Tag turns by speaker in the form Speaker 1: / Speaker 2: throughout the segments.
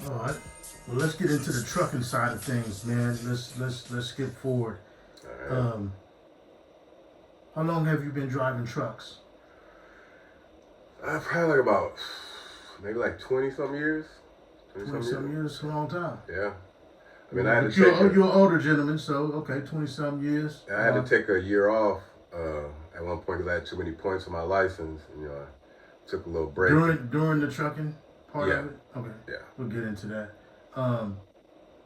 Speaker 1: All right. Well, let's get into the trucking side of things, man. Let's skip forward.
Speaker 2: All right.
Speaker 1: How long have you been driving trucks?
Speaker 2: Probably like about maybe like 20 some years.
Speaker 1: 20 some years. It's a long time.
Speaker 2: Yeah. I mean, I had to
Speaker 1: you're,
Speaker 2: take.
Speaker 1: You're an older gentleman, so okay, 20 some years.
Speaker 2: I had to take a year off at one point because I had too many points on my license. And, I took a little break.
Speaker 1: During the trucking part
Speaker 2: Yeah.
Speaker 1: of it. Okay.
Speaker 2: Yeah.
Speaker 1: We'll get into that.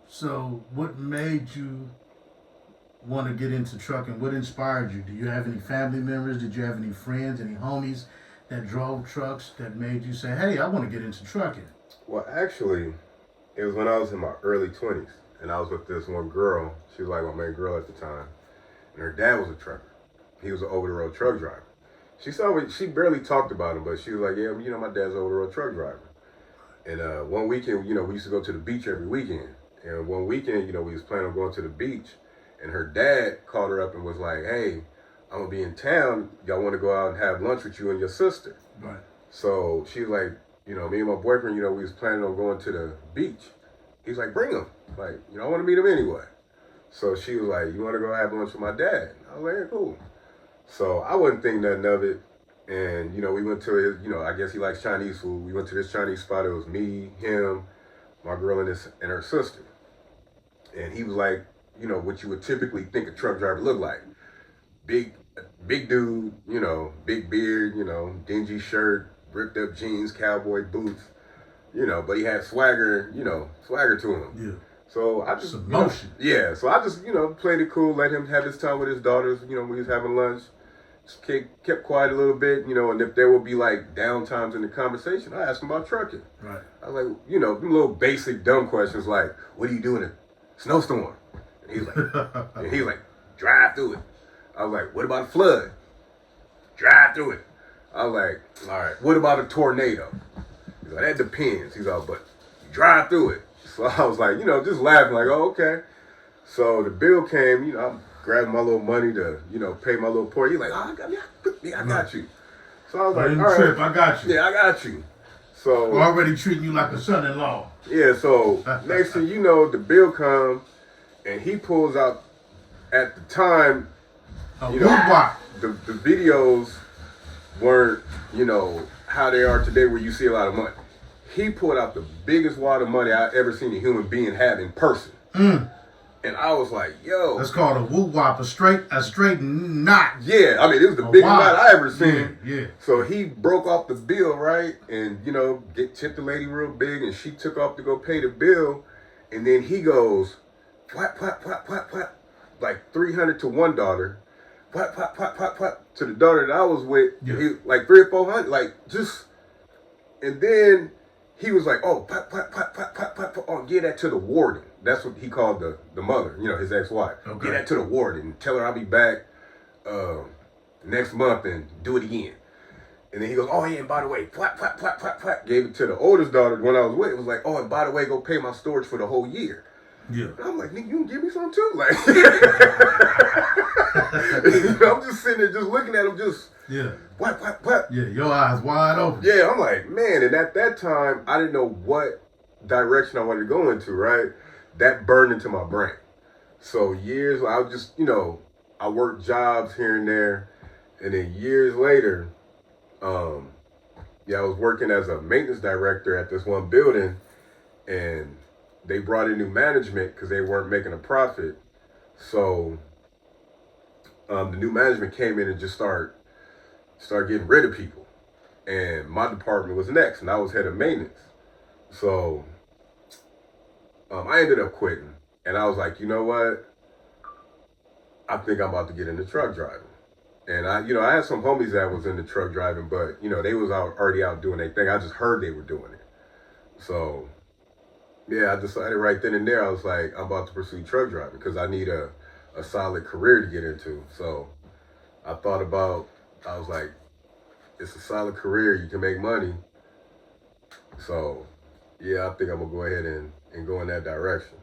Speaker 1: So what made you want to get into trucking? What inspired you? Do you have any family members? Did you have any friends, any homies that drove trucks that made you say, hey, I want to get into trucking?
Speaker 2: Well, actually, it was when I was in my early 20s. And I was with this one girl. She was like my main girl at the time. And her dad was a trucker. He was an over-the-road truck driver. She barely talked about him, but she was like, yeah, my dad's an over-the-road truck driver. And one weekend, we used to go to the beach every weekend. And one weekend, we was planning on going to the beach. And her dad called her up and was like, hey, I'm going to be in town. Y'all want to go out and have lunch with you and your sister.
Speaker 1: Right.
Speaker 2: So she was like, me and my boyfriend, we was planning on going to the beach. He's like, bring him. Like, I want to meet him anyway. So she was like, you want to go have lunch with my dad? I was like, yeah, cool. So I wasn't thinking nothing of it. And, we went to his, I guess he likes Chinese food. We went to this Chinese spot. It was me, him, my girl, and her sister. And he was like, what you would typically think a truck driver look like. Big dude, big beard, dingy shirt, ripped up jeans, cowboy boots. But he had swagger to him.
Speaker 1: Yeah.
Speaker 2: So I just,
Speaker 1: emotion.
Speaker 2: So I just, played it cool, let him have his time with his daughters, when he was having lunch. Just kept quiet a little bit, and if there would be like down times in the conversation, I asked him about trucking.
Speaker 1: Right.
Speaker 2: I was like, them little basic dumb questions like, what do you do in a snowstorm? And he's like, drive through it. I was like, what about a flood? Drive through it. I was like, all right, what about a tornado? He's like, that depends. He's like, but you drive through it. So I was like, just laughing, like, oh, okay. So the bill came, I'm grabbing my little money to, pay my little portion. He's like, oh, I got you. So I was like, all right.
Speaker 1: Trip, I got you.
Speaker 2: Yeah, I got you. So
Speaker 1: we're already treating you like a son-in-law.
Speaker 2: Yeah, so next thing you know, the bill comes, and he pulls out, at the time, the videos weren't, how they are today where you see a lot of money. He pulled out the biggest wad of money I've ever seen a human being have in person. And I was like, yo.
Speaker 1: That's called a woo-wop, a straight knot.
Speaker 2: Yeah, I mean, it was the biggest knot I ever seen.
Speaker 1: Yeah.
Speaker 2: So he broke off the bill, right? And, tipped the lady real big, and she took off to go pay the bill. And then he goes, what, like 300 to one daughter. What, to the daughter that I was with.
Speaker 1: Yeah.
Speaker 2: He, like 300 or 400, like just. And then he was like, oh, give that to the warden. That's what he called the mother, his ex-wife.
Speaker 1: Okay.
Speaker 2: Give that to the warden. Tell her I'll be back next month and do it again. And then he goes, oh, yeah, and by the way, gave it to the oldest daughter when I was with. It was like, oh, and by the way, go pay my storage for the whole year.
Speaker 1: Yeah.
Speaker 2: And I'm like, nigga, you can give me some too? Like, I'm just sitting there just looking at him just, what?
Speaker 1: Yeah, your eyes wide open.
Speaker 2: Yeah, I'm like, man, and at that time, I didn't know what direction I wanted to go into, right? That burned into my brain. So years, I was just, I worked jobs here and there. And then years later, I was working as a maintenance director at this one building. And they brought in new management because they weren't making a profit. So the new management came in and just started getting rid of people. And my department was next, and I was head of maintenance. So I ended up quitting. And I was like, you know what? I think I'm about to get into truck driving. And I had some homies that was into truck driving, but, they was already out doing their thing. I just heard they were doing it. So, yeah, I decided right then and there, I was like, I'm about to pursue truck driving because I need a solid career to get into. So I was like, it's a solid career. You can make money. So, yeah, I think I'm going to go ahead and go in that direction.